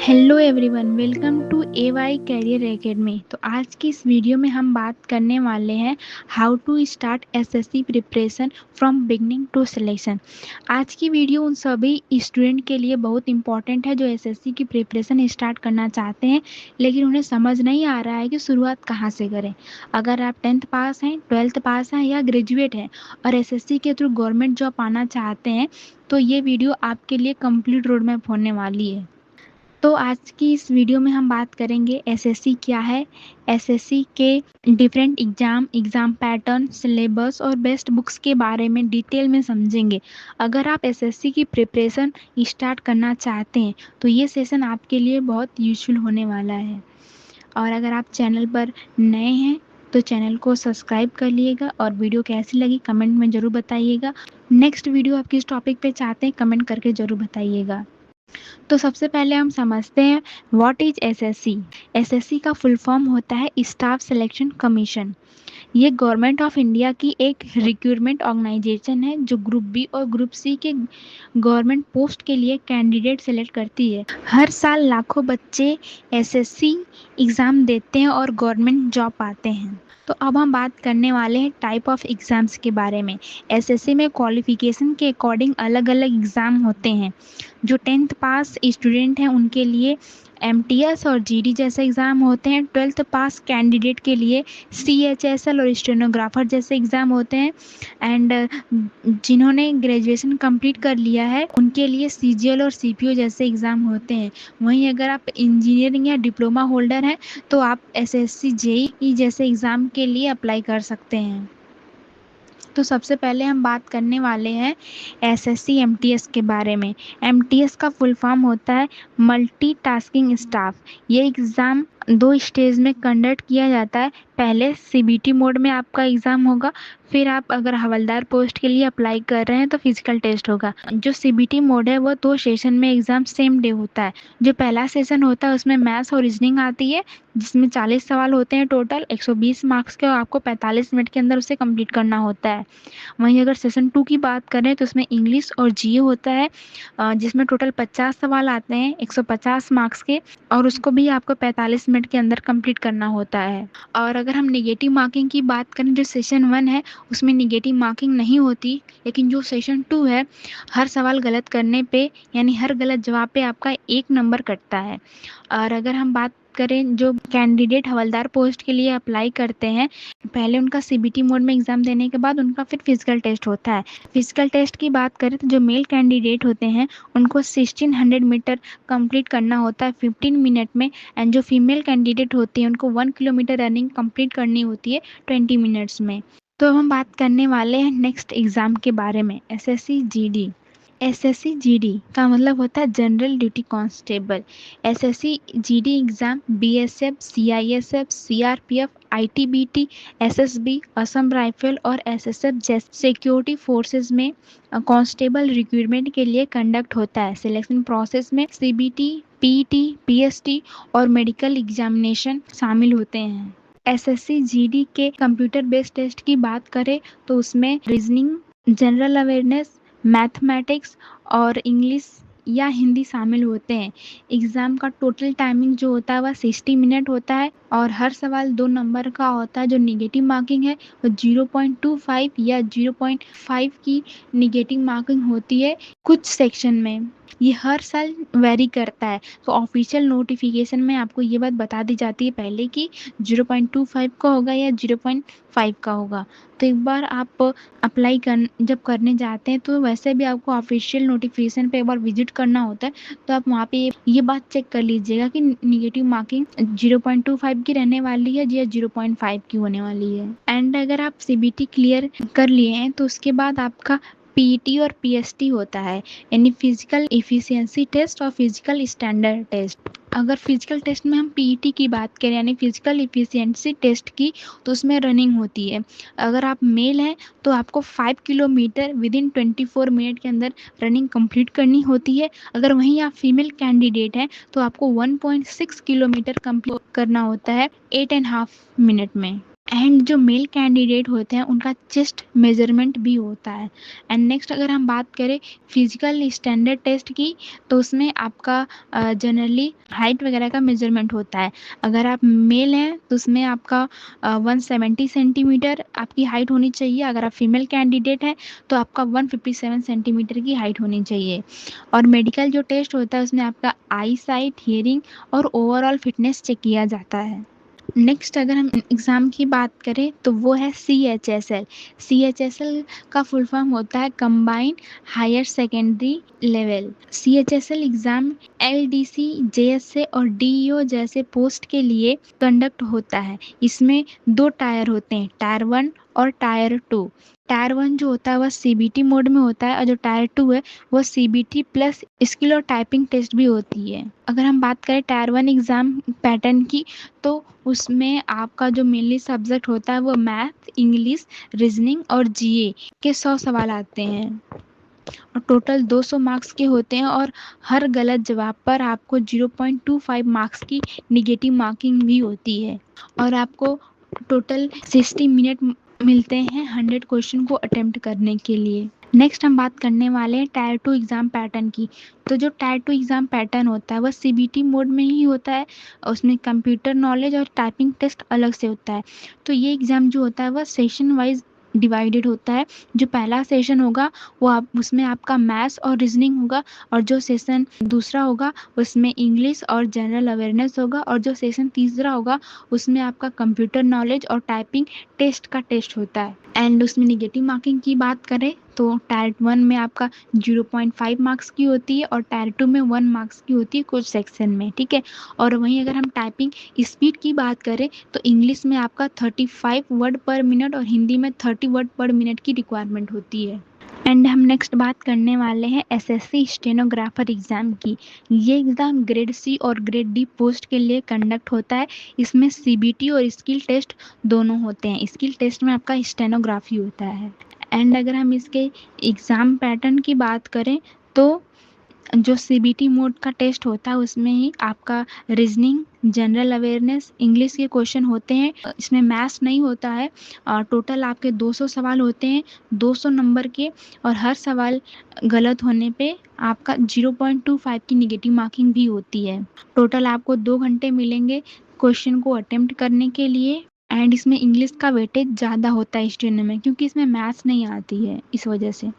Hello everyone, welcome to A Y career academy. तो आज की इस वीडियो में हम बात करने वाले हैं how to start SSC preparation from beginning to selection. आज की वीडियो उन सभी स्टूडेंट के लिए बहुत इंपॉर्टेंट है जो एसएससी की प्रिपरेशन स्टार्ट करना चाहते हैं, लेकिन उन्हें समझ नहीं आ रहा है कि शुरुआत कहाँ से करें। अगर आप 10th पास हैं, 12th पास हैं या ग्रेजुएट हैं और एसएससी के थ्रू गवर्नमेंट जॉब पाना चाहते हैं तो ये वीडियो आपके लिए कंप्लीट रोड मैप होने वाली है। तो आज की इस वीडियो में हम बात करेंगे एसएससी क्या है, एसएससी के डिफरेंट एग्ज़ाम पैटर्न, सिलेबस और बेस्ट बुक्स के बारे में डिटेल में समझेंगे। अगर आप एसएससी की प्रिपरेशन स्टार्ट करना चाहते हैं तो ये सेशन आपके लिए बहुत यूजफुल होने वाला है। और अगर आप चैनल पर नए हैं तो चैनल को सब्सक्राइब कर लीजिएगा और वीडियो कैसी लगी कमेंट में ज़रूर बताइएगा। नेक्स्ट वीडियो आप किस टॉपिक पे चाहते हैं कमेंट करके ज़रूर बताइएगा। तो सबसे पहले हम समझते हैं व्हाट इज एसएससी। एसएससी का फुल फॉर्म होता है स्टाफ सिलेक्शन कमीशन। ये गवर्नमेंट ऑफ इंडिया की एक रिक्रूटमेंट ऑर्गेनाइजेशन है जो ग्रुप बी और ग्रुप सी के गवर्नमेंट पोस्ट के लिए कैंडिडेट सेलेक्ट करती है। हर साल लाखों बच्चे एसएससी एग्ज़ाम देते हैं और गवर्नमेंट जॉब पाते हैं। तो अब हम बात करने वाले हैं टाइप ऑफ एग्ज़ाम्स के बारे में। एसएससी में क्वालिफिकेशन के अकॉर्डिंग अलग अलग एग्ज़ाम होते हैं। जो 10th पास स्टूडेंट हैं उनके लिए एमटीएस और जीडी जैसे एग्ज़ाम होते हैं। 12th पास कैंडिडेट के लिए सीएचएसएल और स्टेनोग्राफर जैसे एग्ज़ाम होते हैं। एंड जिन्होंने ग्रेजुएशन कंप्लीट कर लिया है उनके लिए सीजीएल और सीपीओ जैसे एग्ज़ाम होते हैं। वहीं अगर आप इंजीनियरिंग या डिप्लोमा होल्डर हैं तो आप एसएससी जेईई जैसे एग्ज़ाम के लिए अप्लाई कर सकते हैं। तो सबसे पहले हम बात करने वाले हैं एसएससी एमटीएस के बारे में। एमटीएस का फुल फॉर्म होता है मल्टीटास्किंग स्टाफ। ये एग्ज़ाम 2 स्टेज में कंडक्ट किया जाता है। पहले सीबीटी मोड में आपका एग्ज़ाम होगा, फिर आप अगर हवलदार पोस्ट के लिए अप्लाई कर रहे हैं तो फिजिकल टेस्ट होगा। जो सीबीटी मोड है वो 2 सेशन में एग्ज़ाम सेम डे होता है। जो पहला सेशन होता है उसमें मैथ्स और रीजनिंग आती है जिसमें 40 सवाल होते हैं टोटल 120 मार्क्स के और आपको 45 मिनट के अंदर उसे कंप्लीट करना होता है। वहीं अगर सेशन 2 की बात करें तो उसमें इंग्लिश और जीए होता है जिसमें टोटल 50 सवाल आते हैं 150 मार्क्स के और उसको भी आपको 45 मिनट के अंदर कंप्लीट करना होता है। और अगर हम नेगेटिव मार्किंग की बात करें जो सेशन 1 है उसमें नेगेटिव मार्किंग नहीं होती, लेकिन जो सेशन 2 है हर सवाल गलत करने पे यानी हर गलत जवाब पे आपका 1 नंबर कटता है। और अगर हम बात करें जो कैंडिडेट हवलदार पोस्ट के लिए अप्लाई करते हैं, पहले उनका सीबीटी मोड में एग्ज़ाम देने के बाद उनका फिर फिजिकल टेस्ट होता है। फिजिकल टेस्ट की बात करें तो जो मेल कैंडिडेट होते हैं उनको 1600 मीटर कंप्लीट करना होता है 15 मिनट में। एंड जो फीमेल कैंडिडेट होती है उनको 1 किलोमीटर रनिंग कंप्लीट करनी होती है 20 मिनट्स में। तो अब हम बात करने वाले हैं नेक्स्ट एग्ज़ाम के बारे में, एसएससी जीडी। एसएससी जीडी का मतलब होता है general duty constable. SSC GD exam BSF, CISF, CRPF, ITBT, SSB, Assam rifle और एसएसएफ जैसे सिक्योरिटी फोर्सेस में कांस्टेबल रिक्रूटमेंट के लिए कंडक्ट होता है। सिलेक्शन प्रोसेस में सीबीटी, पीटी, पीएसटी और मेडिकल एग्जामिनेशन शामिल होते हैं। एसएससी जीडी के कंप्यूटर बेस्ड टेस्ट की बात करें तो उसमें रीजनिंग, जनरल अवेयरनेस, मैथमेटिक्स और इंग्लिश या हिंदी शामिल होते हैं। एग्ज़ाम का टोटल टाइमिंग जो होता है वह 60 मिनट होता है और हर सवाल 2 नंबर का होता है। जो नेगेटिव मार्किंग है वो 0.25 या 0.5 की नेगेटिव मार्किंग होती है कुछ सेक्शन में। ये हर साल वेरी करता है। तो ऑफिशियल नोटिफिकेशन में आपको ये बात बता दी जाती है पहले कि 0.25 का होगा या 0.5 का होगा। तो एक बार आप अप्लाई जब करने जाते हैं तो वैसे भी आपको ऑफिशियल नोटिफिकेशन पे एक बार विजिट करना होता है। तो आप वहाँ पे ये बात चेक कर लीजिएगा कि नेगेटिव मार्किंग 0.25 की रहने वाली है या 0.5 की होने वाली है। एंड अगर आप सीबीटी क्लियर कर लिए हैं तो उसके बाद आपका पीटी और पीएसटी होता है, यानी फिजिकल एफिशिएंसी टेस्ट और फिजिकल स्टैंडर्ड टेस्ट। अगर फिजिकल टेस्ट में हम पीईटी की बात करें यानी फिजिकल एफिशिएंसी टेस्ट की तो उसमें रनिंग होती है। अगर आप मेल हैं तो आपको 5 किलोमीटर विदिन 24 मिनट के अंदर रनिंग कंप्लीट करनी होती है। अगर वहीं आप फीमेल कैंडिडेट हैं तो आपको 1.6 किलोमीटर कंप्लीट करना होता है 8.5 मिनट में। एंड जो मेल कैंडिडेट होते हैं उनका चेस्ट मेजरमेंट भी होता है। एंड नेक्स्ट अगर हम बात करें फिजिकल स्टैंडर्ड टेस्ट की, तो उसमें आपका जनरली हाइट वगैरह का मेजरमेंट होता है। अगर आप मेल हैं तो उसमें आपका 170 सेंटीमीटर आपकी हाइट होनी चाहिए। अगर आप फीमेल कैंडिडेट हैं तो आपका 157 सेंटीमीटर की हाइट होनी चाहिए। और मेडिकल जो टेस्ट होता है उसमें आपका आई साइट, हियरिंग और ओवरऑल फिटनेस चेक किया जाता है। नेक्स्ट अगर हम एग्ज़ाम की बात करें तो वो है CHSL। CHSL का फुल फॉर्म होता है combined higher secondary level. CHSL exam LDC, JSA और DEO जैसे पोस्ट के लिए कंडक्ट होता है। इसमें 2 टायर होते हैं, टायर 1 और टायर 2। टायर 1 जो होता है वह CBT मोड में होता है और जो टायर 2 है वो CBT प्लस स्किल और टाइपिंग टेस्ट भी होती है। अगर हम बात करें टायर 1 एग्ज़ाम पैटर्न की, तो उसमें आपका जो मेनली सब्जेक्ट होता है वो मैथ, इंग्लिश, रीजनिंग और GA के 100 सवाल आते हैं और टोटल 200 मार्क्स के होते हैं और हर गलत जवाब पर आपको 0.25 मार्क्स की निगेटिव मार्किंग भी होती है और आपको टोटल 60 मिनट मिलते हैं 100 क्वेश्चन को अटेम्प्ट करने के लिए। नेक्स्ट हम बात करने वाले हैं टायर 2 एग्ज़ाम पैटर्न की। तो जो टायर 2 एग्ज़ाम पैटर्न होता है वह CBT मोड में ही होता है। उसमें कंप्यूटर नॉलेज और टाइपिंग टेस्ट अलग से होता है। तो ये एग्ज़ाम जो होता है वह सेशन वाइज डिवाइडेड होता है। जो पहला सेशन होगा वो उसमें आपका मैथ्स और रीजनिंग होगा और जो सेशन दूसरा होगा उसमें इंग्लिश और जनरल अवेयरनेस होगा और जो सेशन तीसरा होगा उसमें आपका कंप्यूटर नॉलेज और टाइपिंग टेस्ट का टेस्ट होता है। एंड उसमें निगेटिव मार्किंग की बात करें तो टायर 1 में आपका 0.5 मार्क्स की होती है और टायर 2 में 1 मार्क्स की होती है कुछ सेक्शन में, ठीक है। और वहीं अगर हम टाइपिंग स्पीड की बात करें तो इंग्लिश में आपका 35 वर्ड पर मिनट और हिंदी में 30 वर्ड पर मिनट की रिक्वायरमेंट होती है। एंड हम नेक्स्ट बात करने वाले हैं SSC स्टेनोग्राफर एग्ज़ाम की। ये एग्ज़ाम ग्रेड C और ग्रेड D पोस्ट के लिए कंडक्ट होता है। इसमें CBT और स्किल टेस्ट दोनों होते हैं। स्किल टेस्ट में आपका स्टेनोग्राफी होता है। एंड अगर हम इसके एग्ज़ाम पैटर्न की बात करें तो जो CBT मोड का टेस्ट होता है उसमें ही आपका रीजनिंग, जनरल अवेयरनेस, इंग्लिश के क्वेश्चन होते हैं। इसमें मैथ्स नहीं होता है। टोटल आपके 200 सवाल होते हैं 200 नंबर के और हर सवाल गलत होने पे आपका 0.25 की निगेटिव मार्किंग भी होती है। टोटल आपको 2 घंटे मिलेंगे क्वेश्चन को अटेम्प्ट करने के लिए। एंड इसमें इंग्लिश का वेटेज ज़्यादा होता है स्टेनो में क्योंकि इसमें मैथ्स नहीं आती है इस वजह से।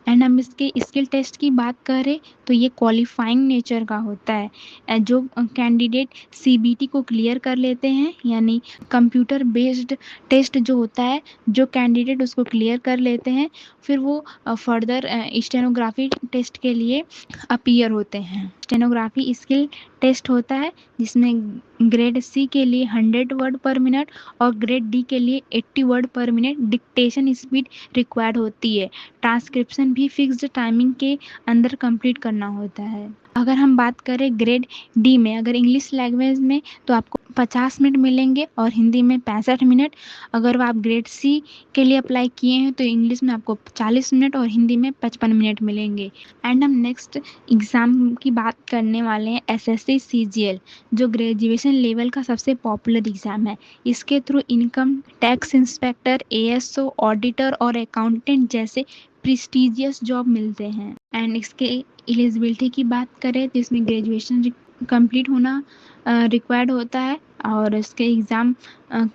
एंड हम इसके स्किल टेस्ट की बात करें तो ये क्वालिफाइंग नेचर का होता है। जो कैंडिडेट CBT को क्लियर कर लेते हैं यानी कंप्यूटर बेस्ड टेस्ट जो होता है, जो कैंडिडेट उसको क्लियर कर लेते हैं फिर वो फर्दर स्टेनोग्राफी टेस्ट के लिए अपीयर होते हैं। स्टेनोग्राफी स्किल टेस्ट होता है जिसमें ग्रेड C के लिए 100 वर्ड पर मिनट और ग्रेड D के लिए 80 वर्ड पर मिनट डिक्टेशन स्पीड रिक्वायर्ड होती है। ट्रांसक्रिप्शन भी फिक्स्ड टाइमिंग के अंदर कंप्लीट करना होता है। अगर हम बात करें ग्रेड D में, अगर इंग्लिश लैंग्वेज में तो आपको 50 मिनट मिलेंगे और हिंदी में 65 मिनट। अगर आप ग्रेड C के लिए अप्लाई किए हैं तो इंग्लिश में आपको 40 मिनट और हिंदी में 55 मिनट मिलेंगे। एंड हम नेक्स्ट एग्ज़ाम की बात करने वाले हैं SSC CGL, जो ग्रेजुएशन लेवल का सबसे पॉपुलर एग्ज़ाम है। इसके through income tax inspector, ASO, auditor और अकाउंटेंट जैसे प्रेस्टिजियस जॉब मिलते हैं। एंड इसके एलिजिबिलिटी की बात करें तो इसमें ग्रेजुएशन कंप्लीट होना रिक्वायर्ड होता है। और इसके एग्ज़ाम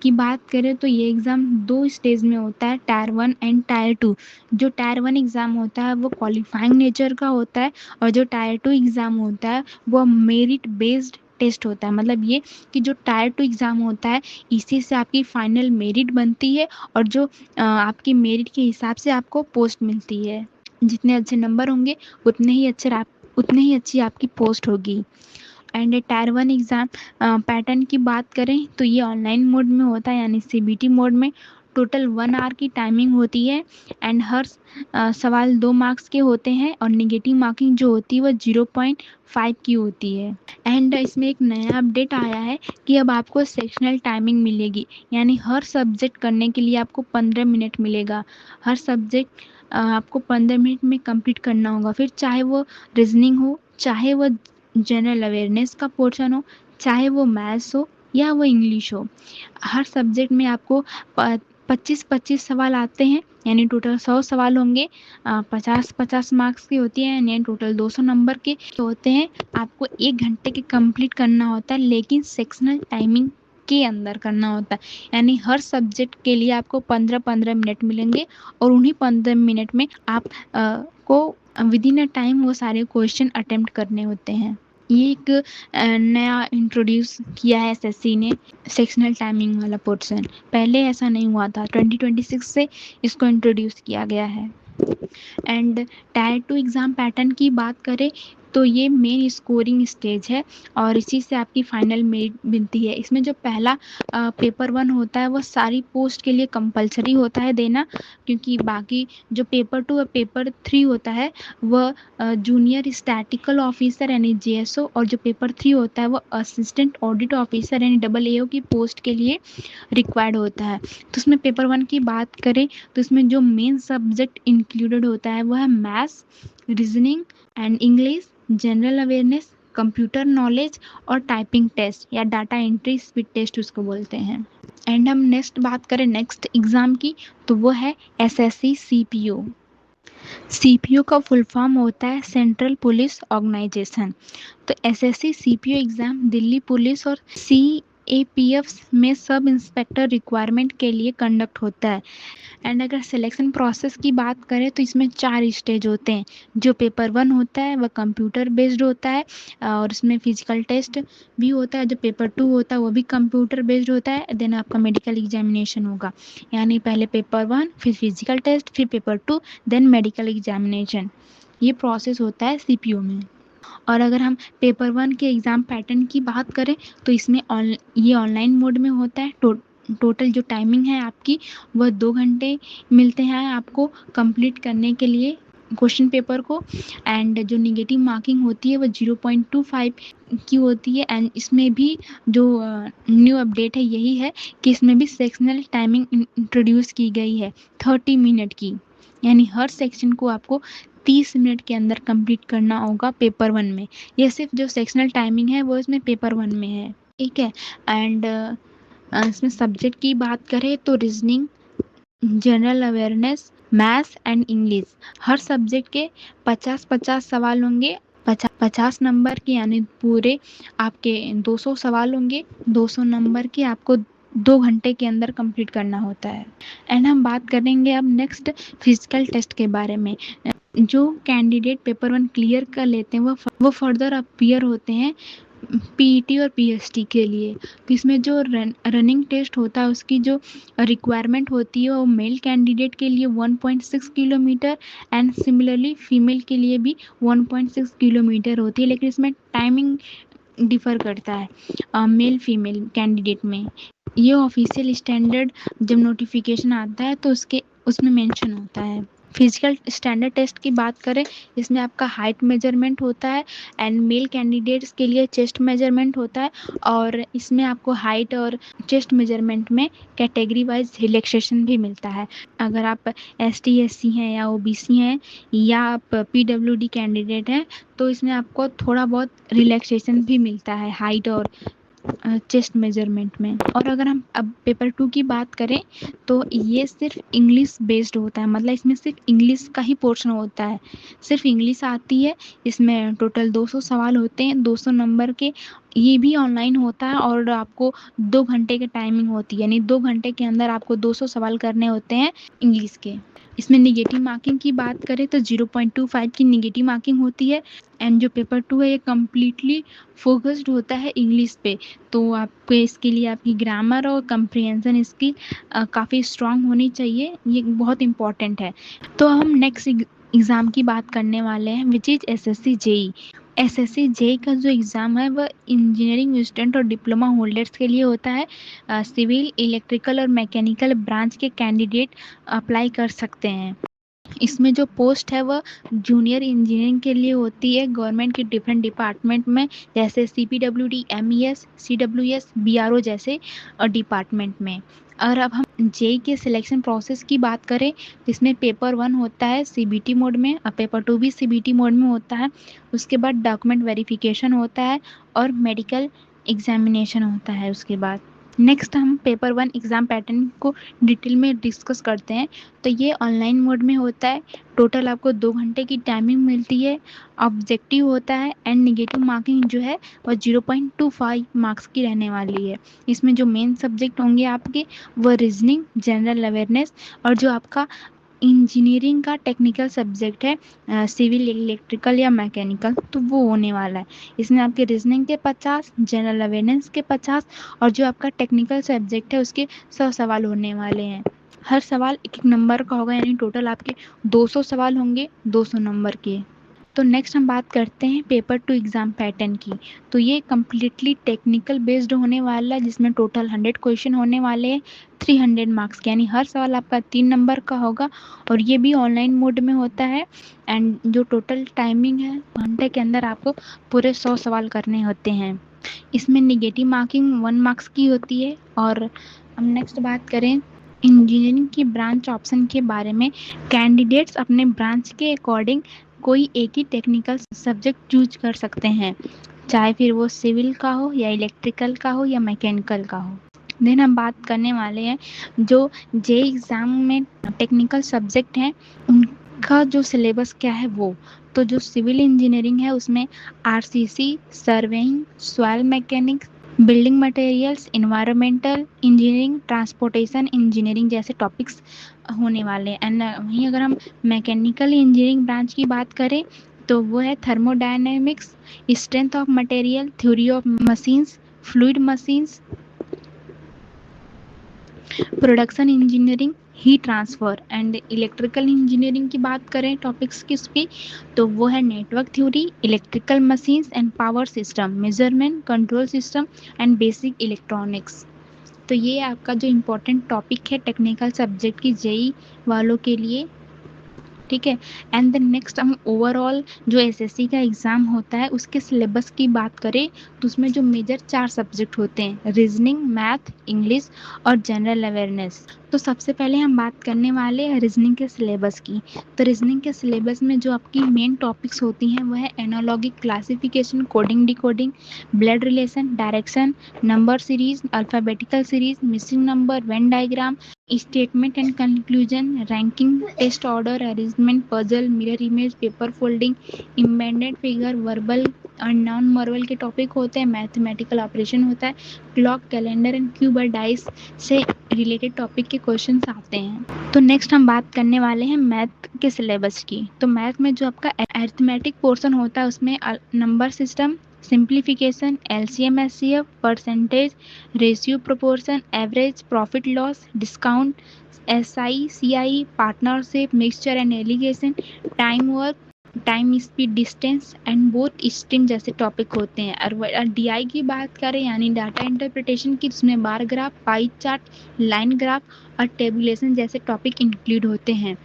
की बात करें तो ये एग्ज़ाम 2 स्टेज में होता है, टायर 1 एंड टायर 2। जो टायर 1 एग्ज़ाम होता है वो क्वालिफाइंग नेचर का होता है और जो टायर 2 एग्ज़ाम होता है वो मेरिट बेस्ड टेस्ट होता है। मतलब ये कि जो टायर 2 एग्ज़ाम होता है इसी से आपकी फाइनल मेरिट बनती है और जो आपकी मेरिट के हिसाब से आपको पोस्ट मिलती है। जितने अच्छे नंबर होंगे उतने ही अच्छी आपकी पोस्ट होगी। एंड टायर 1 एग्ज़ाम पैटर्न की बात करें तो ये ऑनलाइन मोड में होता है यानी CBT मोड में। टोटल 1 आवर की टाइमिंग होती है एंड हर सवाल 2 मार्क्स के होते हैं और निगेटिव मार्किंग जो होती है वो 0.5 की होती है। एंड इसमें एक नया अपडेट आया है कि अब आपको सेक्शनल टाइमिंग मिलेगी यानी हर सब्जेक्ट करने के लिए आपको 15 मिनट मिलेगा। हर सब्जेक्ट आपको 15 मिनट में कंप्लीट करना होगा, फिर चाहे वो रीजनिंग हो, चाहे वो जनरल अवेयरनेस का पोर्शन हो, चाहे वो मैथ्स हो, या वो इंग्लिश हो। हर सब्जेक्ट में आपको 25-25 सवाल आते हैं, यानी टोटल 100 सवाल होंगे। 50-50 मार्क्स की होती है, यानी टोटल 200 नंबर के होते हैं। आपको 1 घंटे के कंप्लीट करना होता है, लेकिन सेक्शनल टाइमिंग के अंदर करना होता है, यानी हर सब्जेक्ट के लिए आपको 15-15 मिनट मिलेंगे और उन्हीं 15 मिनट में आप को विदिन अ टाइम वो सारे क्वेश्चन अटेम्प्ट करने होते हैं। ये एक नया इंट्रोड्यूस किया है एसएससी ने सेक्शनल टाइमिंग वाला पोर्शन। पहले ऐसा नहीं हुआ था, 2026 से इसको इंट्रोड्यूस किया गया है। एंड टायर 2 एग्ज़ाम पैटर्न की बात करें तो ये मेन स्कोरिंग स्टेज है और इसी से आपकी फाइनल मेरिट मिलती है। इसमें जो पहला पेपर 1 होता है वो सारी पोस्ट के लिए कंपलसरी होता है देना, क्योंकि बाकी जो पेपर 2 और पेपर 3 होता है वह जूनियर स्टैटिकल ऑफिसर यानी जेएसओ, और जो पेपर 3 होता है वो असिस्टेंट ऑडिट ऑफिसर यानी AAO की पोस्ट के लिए रिक्वायर्ड होता है। तो उसमें पेपर 1 की बात करें तो इसमें जो मेन सब्जेक्ट इंक्लूडेड होता है वो है maths, reasoning and English, general awareness, computer knowledge और टाइपिंग टेस्ट या डाटा एंट्री स्पीड टेस्ट उसको बोलते हैं। एंड हम नेक्स्ट बात करें नेक्स्ट एग्ज़ाम की तो वो है एसएससी सीपीओ। सीपीओ का फुल फॉर्म होता है सेंट्रल पुलिस ऑर्गेनाइजेशन। तो SSC CPO exam Delhi police और सीएपीएफ में सब इंस्पेक्टर रिक्वायरमेंट के लिए कंडक्ट होता है। एंड अगर सिलेक्शन प्रोसेस की बात करें तो इसमें 4 स्टेज होते हैं। जो पेपर 1 होता है वह कंप्यूटर बेस्ड होता है और इसमें फिजिकल टेस्ट भी होता है। जो पेपर 2 होता है वो भी कंप्यूटर बेस्ड होता है। देन आपका मेडिकल एग्जामिनेशन होगा, यानी पहले पेपर 1, फिर फिजिकल टेस्ट, फिर पेपर 2, देन मेडिकल एग्जामिनेशन। ये प्रोसेस होता है सीपीओ में। और अगर हम पेपर 1 के एग्ज़ाम पैटर्न की बात करें तो इसमें ये ऑनलाइन मोड में होता है। टोटल जो टाइमिंग है आपकी वह 2 घंटे मिलते हैं आपको कंप्लीट करने के लिए क्वेश्चन पेपर को। एंड जो निगेटिव मार्किंग होती है वो 0.25 की होती है। एंड इसमें भी जो न्यू अपडेट है यही है कि इसमें भी सेक्शनल टाइमिंग इंट्रोड्यूस की गई है 30 मिनट की, यानी हर सेक्शन को आपको 30 मिनट के अंदर कंप्लीट करना होगा पेपर 1 में। ये सिर्फ जो सेक्शनल टाइमिंग है वो इसमें पेपर 1 में है, ठीक है। एंड इसमें सब्जेक्ट की बात करें तो reasoning, general awareness, maths and English, her subject के 50-50 सवाल होंगे। 50 नंबर के, यानी पूरे आपके 200 सवाल होंगे। 200 नंबर के आपको 2 घंटे के अंदर कंप्लीट करना होता है। एंड हम बात करेंगे अब नेक्स्ट फिजिकल टेस्ट के बारे में। जो कैंडिडेट पेपर 1 क्लियर कर लेते हैं वो फर्दर अपीयर होते हैं पीईटी और पीएसटी के लिए। तो इसमें जो रनिंग टेस्ट होता है उसकी जो रिक्वायरमेंट होती है वो मेल कैंडिडेट के लिए 1.6 किलोमीटर एंड सिमिलरली फीमेल के लिए भी 1.6 किलोमीटर होती है, लेकिन इसमें टाइमिंग डिफ़र करता है मेल फीमेल कैंडिडेट में। ये ऑफिशियल स्टैंडर्ड जब नोटिफिकेशन आता है तो उसमें मेंशन होता है। फिजिकल स्टैंडर्ड टेस्ट की बात करें, इसमें आपका हाइट मेजरमेंट होता है एंड मेल कैंडिडेट्स के लिए चेस्ट मेजरमेंट होता है। और इसमें आपको हाइट और चेस्ट मेजरमेंट में कैटेगरी वाइज रिलैक्सेशन भी मिलता है। अगर आप ST SC हैं या OBC हैं या आप PWD कैंडिडेट हैं तो इसमें आपको थोड़ा बहुत रिलैक्सेशन भी मिलता है हाइट और चेस्ट मेजरमेंट में। और अगर हम अब पेपर 2 की बात करें तो ये सिर्फ इंग्लिश बेस्ड होता है, मतलब इसमें सिर्फ इंग्लिश का ही पोर्शन होता है, सिर्फ इंग्लिश आती है। इसमें टोटल 200 सवाल होते हैं, 200 नंबर के। ये भी ऑनलाइन होता है और आपको 2 घंटे की टाइमिंग होती है, यानी 2 घंटे के अंदर आपको 200 सवाल करने होते हैं इंग्लिश के। इसमें निगेटिव मार्किंग की बात करें तो 0.25 की निगेटिव मार्किंग होती है। एंड जो पेपर 2 है ये कम्प्लीटली फोकस्ड होता है इंग्लिश पे। तो आपको इसके लिए आपकी ग्रामर और कंप्रिहेंशन स्किल काफ़ी स्ट्रांग होनी चाहिए, ये बहुत इम्पॉर्टेंट है। तो हम नेक्स्ट एग्ज़ाम की बात करने वाले हैं which is SSC JEE। SSC JEE का जो एग्ज़ाम है वह इंजीनियरिंग स्टूडेंट और डिप्लोमा होल्डर्स के लिए होता है। सिविल, इलेक्ट्रिकल और मैकेनिकल ब्रांच के कैंडिडेट अप्लाई कर सकते हैं। इसमें जो पोस्ट है वह जूनियर इंजीनियरिंग के लिए होती है गवर्नमेंट के डिफरेंट डिपार्टमेंट में, जैसे CPWD, MES, CWS, BRO जैसे डिपार्टमेंट में। और अब हम JEE के सिलेक्शन प्रोसेस की बात करें तो इसमें पेपर 1 होता है CBT मोड में और पेपर 2 भी CBT मोड में होता है। उसके बाद डॉक्यूमेंट वेरिफिकेशन होता है और मेडिकल एग्जामिनेशन होता है उसके बाद। नेक्स्ट हम पेपर 1 एग्ज़ाम पैटर्न को डिटेल में डिस्कस करते हैं। तो ये ऑनलाइन मोड में होता है। टोटल आपको 2 घंटे की टाइमिंग मिलती है। ऑब्जेक्टिव होता है एंड नेगेटिव मार्किंग जो है वो 0.25 मार्क्स की रहने वाली है। इसमें जो मेन सब्जेक्ट होंगे आपके वो रीजनिंग, जनरल अवेयरनेस और जो आपका इंजीनियरिंग का टेक्निकल सब्जेक्ट है सिविल, इलेक्ट्रिकल या मैकेनिकल, तो वो होने वाला है। इसमें आपके रीजनिंग के 50, जनरल अवेयरनेस के 50 और जो आपका टेक्निकल सब्जेक्ट है उसके 100 सवाल होने वाले हैं। हर सवाल एक एक नंबर का होगा, यानी टोटल आपके 200 सवाल होंगे 200 नंबर के। तो नेक्स्ट हम बात करते हैं पेपर 2 एग्ज़ाम पैटर्न की। तो ये कम्प्लीटली टेक्निकल बेस्ड होने वाला है, जिसमें टोटल 100 क्वेश्चन होने वाले हैं, 300 मार्क्स के, यानी हर सवाल आपका 3 नंबर का होगा और ये भी ऑनलाइन मोड में होता है। एंड जो टोटल टाइमिंग है घंटे के अंदर आपको पूरे 100 सवाल करने होते हैं। इसमें नेगेटिव मार्किंग 1 मार्क्स की होती है। और हम नेक्स्ट बात करें इंजीनियरिंग की ब्रांच ऑप्शन के बारे में। कैंडिडेट्स अपने ब्रांच के अकॉर्डिंग कोई एक ही टेक्निकल सब्जेक्ट चूज कर सकते हैं, चाहे फिर वो सिविल का हो या इलेक्ट्रिकल का हो या मैकेनिकल का हो। देन हम बात करने वाले हैं जो जे एग्ज़ाम में टेक्निकल सब्जेक्ट हैं उनका जो सिलेबस क्या है वो। तो जो सिविल इंजीनियरिंग है उसमें RCC, surveying, soil mechanics, building materials, environmental engineering, transportation engineering जैसे टॉपिक्स होने वाले हैं। एंड वहीं अगर हम मैकेनिकल इंजीनियरिंग ब्रांच की बात करें तो वो है thermodynamics, strength of material, theory of machines, fluid machines, production engineering, heat transfer. And electrical engineering की बात करें टॉपिक्स की उसकी, तो वो है network theory, electrical machines and power system, measurement, control system and basic electronics. तो ये आपका जो इम्पोर्टेंट टॉपिक है टेक्निकल सब्जेक्ट की जेई वालों के लिए, ठीक है। एंड देन नेक्स्ट हम ओवरऑल जो एसएससी का एग्ज़ाम होता है उसके सिलेबस की बात करें तो उसमें जो मेजर 4 सब्जेक्ट होते हैं, रीजनिंग, मैथ, इंग्लिश और जनरल अवेयरनेस। तो सबसे पहले हम बात करने वाले हैं रीजनिंग के सिलेबस की। तो रीजनिंग के सिलेबस में जो आपकी मेन टॉपिक्स होती हैं वो है analogic classification, coding decoding, blood relation, direction, number series, alphabetical series, missing number, Venn diagram, statement and conclusion, ranking, test order, arrangement, puzzle, mirror image, paper folding, embedded figure, verbal और non verbal के topic होते हैं, mathematical operation होता है, clock, calendar and cube और dice से related topic के questions आते हैं। तो नेक्स्ट हम बात करने वाले हैं मैथ के सिलेबस की। तो मैथ में जो आपका अरिथमेटिक पोर्शन होता है उसमें number system, simplification, LCM HCF, percentage, ratio proportion, average, profit loss, discount, SI CI, partnership, mixture and allegation, time work, time speed distance and both stream जैसे टॉपिक होते हैं। और डीआई की बात करें यानी डाटा इंटरप्रिटेशन की, उसमें bar graph, pie chart, line graph और टेबुलेशन जैसे टॉपिक इंक्लूड होते हैं।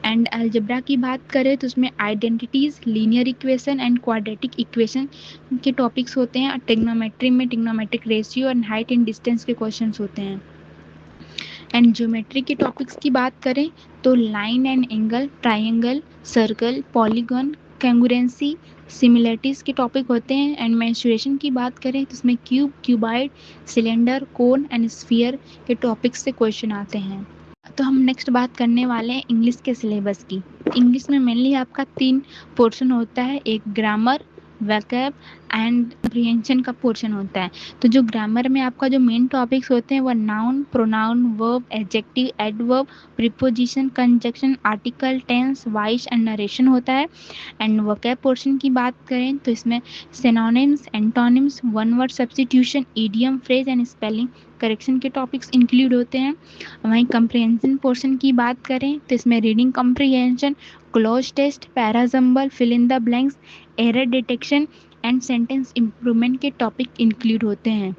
एंड अलजेब्रा की बात करें तो उसमें identities, linear equation and quadratic equation के टॉपिक्स होते हैं। और टिग्नोमेट्री में trigonometric ratio and height and distance के क्वेश्चंस होते हैं। एंड ज्योमेट्री के टॉपिक्स की बात करें तो line and angle, triangle, circle, polygon, congruency, similarities के टॉपिक होते हैं। एंड मेंसुरेशन की बात करें तो उसमें cube, cuboid, cylinder, cone and sphere के टॉपिक्स से क्वेश्चन आते हैं। तो हम नेक्स्ट बात करने वाले हैं इंग्लिश के सिलेबस की। इंग्लिश में मेनली आपका 3 पोर्शन होता है, एक ग्रामर, वोकैब एंड कम्प्रिहेंशन का पोर्शन होता है। तो जो ग्रामर में आपका जो मेन टॉपिक्स होते हैं वो noun, pronoun, verb, adjective, adverb, preposition, conjunction, article, tense, voice and narration होता है। एंड वोकैब पोर्शन की बात करें तो इसमें synonyms, antonyms, one word substitution, idiom, phrase and spelling correction के टॉपिक्स इंक्लूड होते हैं। वहीं कंप्रिहेंशन पोर्शन की बात करें तो इसमें reading comprehension, cloze test, parajumble, fill in the blanks, error detection and sentence improvement के टॉपिक इंक्लूड होते हैं।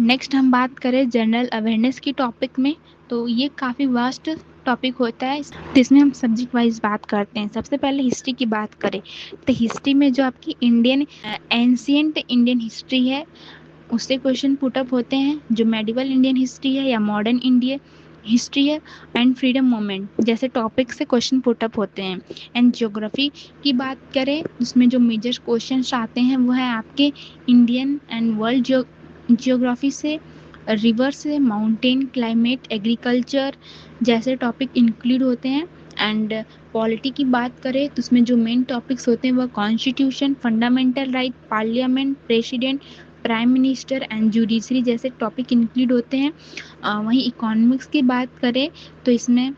नेक्स्ट हम बात करें जनरल अवेयरनेस की टॉपिक में, तो ये काफ़ी वास्ट टॉपिक होता है, जिसमें हम सब्जेक्ट वाइज बात करते हैं। सबसे पहले हिस्ट्री की बात करें तो हिस्ट्री में जो आपकी इंडियन एंशिएंट इंडियन हिस्ट्री है उससे क्वेश्चन पुटअप होते हैं। जो मेडिवल इंडियन हिस्ट्री है या मॉडर्न इंडियन हिस्ट्री है एंड फ्रीडम मूवमेंट जैसे टॉपिक से क्वेश्चन पुटअप होते हैं। एंड ज्योग्राफी की बात करें उसमें जो मेजर क्वेश्चन आते हैं वो है आपके इंडियन एंड वर्ल्ड जियोग्राफी से रिवर से माउंटेन, क्लाइमेट, एग्रीकल्चर जैसे टॉपिक इंक्लूड होते हैं। एंड पॉलिटी की बात करें तो उसमें जो मेन टॉपिक्स होते हैं वह constitution, fundamental right, parliament, president, prime minister and judiciary जैसे टॉपिक इंक्लूड होते हैं। वहीं इकोनॉमिक्स की बात करें तो इसमें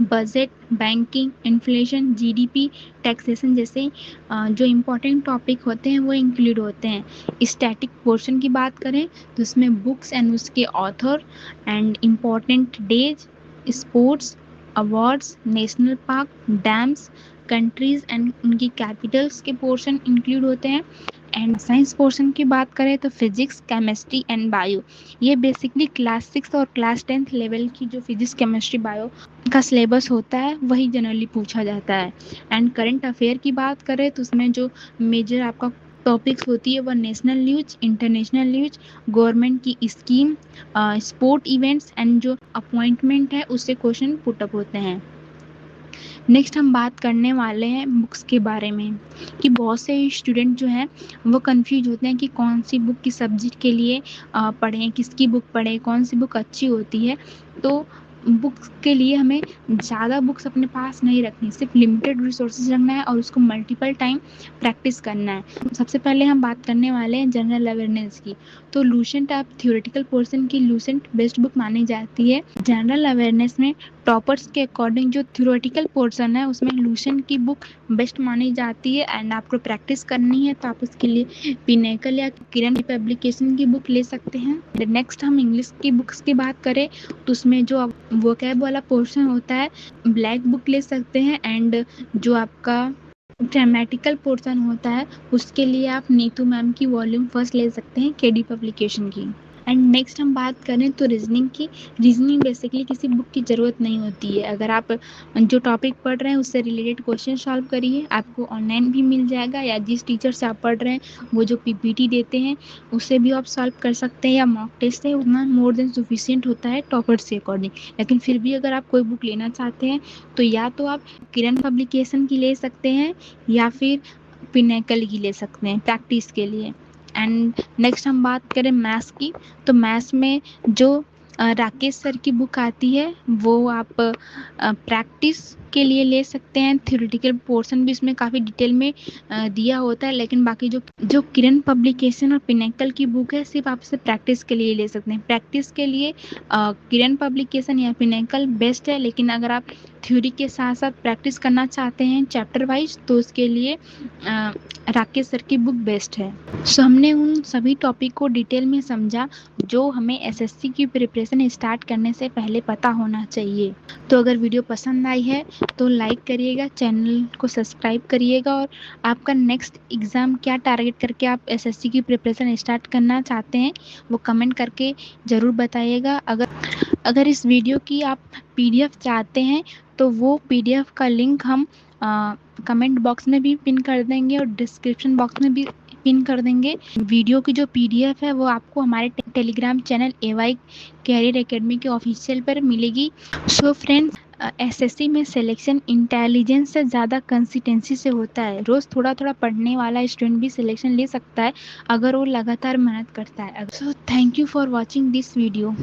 budget, banking, inflation, GDP, taxation जैसे जो इम्पोर्टेंट टॉपिक होते हैं वो इंक्लूड होते हैं। स्टैटिक पोर्शन की बात करें तो उसमें बुक्स एंड उसके author and important days, sports, awards, national park, dams, countries and उनकी कैपिटल्स के पोर्शन इंक्लूड होते हैं। एंड साइंस पोर्शन की बात करें तो फिजिक्स, केमिस्ट्री एंड बायो, ये बेसिकली क्लास 6 और क्लास 10th लेवल की जो फिजिक्स, केमिस्ट्री, बायो का सिलेबस होता है वही जनरली पूछा जाता है। एंड करंट अफेयर की बात करें तो उसमें जो मेजर आपका टॉपिक्स होती है वह national news, international news, government की स्कीम, स्पोर्ट इवेंट्स एंड जो अपॉइंटमेंट है उससे क्वेश्चन पुटअप होते हैं। नेक्स्ट हम बात करने वाले हैं बुक्स के बारे में कि बहुत से स्टूडेंट जो हैं वो कंफ्यूज होते हैं कि कौन सी बुक किस सब्जेक्ट के लिए पढ़ें, किसकी बुक पढ़ें, कौन सी बुक अच्छी होती है। तो बुक्स के लिए हमें ज़्यादा बुक्स अपने पास नहीं रखनी, सिर्फ लिमिटेड रिसोर्सेज रखना है और उसको मल्टीपल टाइम प्रैक्टिस करना है। सबसे पहले हम बात करने वाले हैं जनरल अवेयरनेस की। तो लूसेंट आप थ्योरेटिकल पोर्शन की लूसेंट बेस्ट बुक मानी जाती है। जनरल अवेयरनेस में टॉपर्स के अकॉर्डिंग जो थ्योरेटिकल पोर्शन है उसमें लूसेंट की बुक बेस्ट मानी जाती है। एंड आपको प्रैक्टिस करनी है तो आप उसके लिए पिनेकल या किरण पब्लिकेशन की बुक ले सकते हैं। नेक्स्ट हम इंग्लिश की बुक्स की बात करें तो उसमें जो वोकैब वाला पोर्शन होता है ब्लैक बुक ले सकते हैं। एंड जो आपका ग्रामेटिकल पोर्शन होता है उसके लिए आप नीतू मैम की वॉल्यूम फर्स्ट ले सकते हैं केडी पब्लिकेशन की। एंड नेक्स्ट हम बात करें तो रीजनिंग की। रीजनिंग बेसिकली किसी बुक की ज़रूरत नहीं होती है। अगर आप जो टॉपिक पढ़ रहे हैं उससे रिलेटेड क्वेश्चन सॉल्व करिए, आपको ऑनलाइन भी मिल जाएगा, या जिस टीचर से आप पढ़ रहे हैं वो जो पीपीटी देते हैं उससे भी आप सॉल्व कर सकते हैं, या मॉक टेस्ट से उतना मोर देन सफिशिएंट होता है टॉपर से अकॉर्डिंग। लेकिन फिर भी अगर आप कोई बुक लेना चाहते हैं तो या तो आप किरण पब्लिकेशन की ले सकते हैं या फिर पिनेकल की ले सकते हैं प्रैक्टिस के लिए। एंड नेक्स्ट हम बात करें मैथ्स की। तो मैथ्स में जो राकेश सर की बुक आती है वो आप प्रैक्टिस के लिए ले सकते हैं। थ्योरेटिकल पोर्शन भी इसमें काफ़ी डिटेल में दिया होता है, लेकिन बाकी जो किरण पब्लिकेशन और पिनेकल की बुक है सिर्फ आप इसे प्रैक्टिस के लिए ले सकते हैं। प्रैक्टिस के लिए किरण पब्लिकेशन या पिनेकल बेस्ट है, लेकिन अगर आप थ्योरी के साथ साथ प्रैक्टिस करना चाहते हैं चैप्टर वाइज तो उसके लिए राकेश सर की बुक बेस्ट है। सो हमने उन सभी टॉपिक को डिटेल में समझा जो हमें एसएससी की प्रिपरेशन स्टार्ट करने से पहले पता होना चाहिए। तो अगर वीडियो पसंद आई है तो लाइक करिएगा, चैनल को सब्सक्राइब करिएगा, और आपका नेक्स्ट एग्ज़ाम क्या टारगेट करके आप एसएससी की प्रिपरेशन स्टार्ट करना चाहते हैं वो कमेंट करके ज़रूर बताइएगा। अगर इस वीडियो की आप पीडीएफ चाहते हैं तो वो पीडीएफ का लिंक हम कमेंट बॉक्स में भी पिन कर देंगे और डिस्क्रिप्शन बॉक्स में भी पिन कर देंगे। वीडियो की जो पीडीएफ है वो आपको हमारे टेलीग्राम चैनल एवाई कैरियर एकेडमी के ऑफिशियल पर मिलेगी। सो फ्रेंड्स, एसएससी में सिलेक्शन इंटेलिजेंस से ज़्यादा कंसिस्टेंसी से होता है। रोज़ थोड़ा थोड़ा पढ़ने वाला स्टूडेंट भी सिलेक्शन ले सकता है अगर वो लगातार मेहनत करता है। So thank you for watching this video.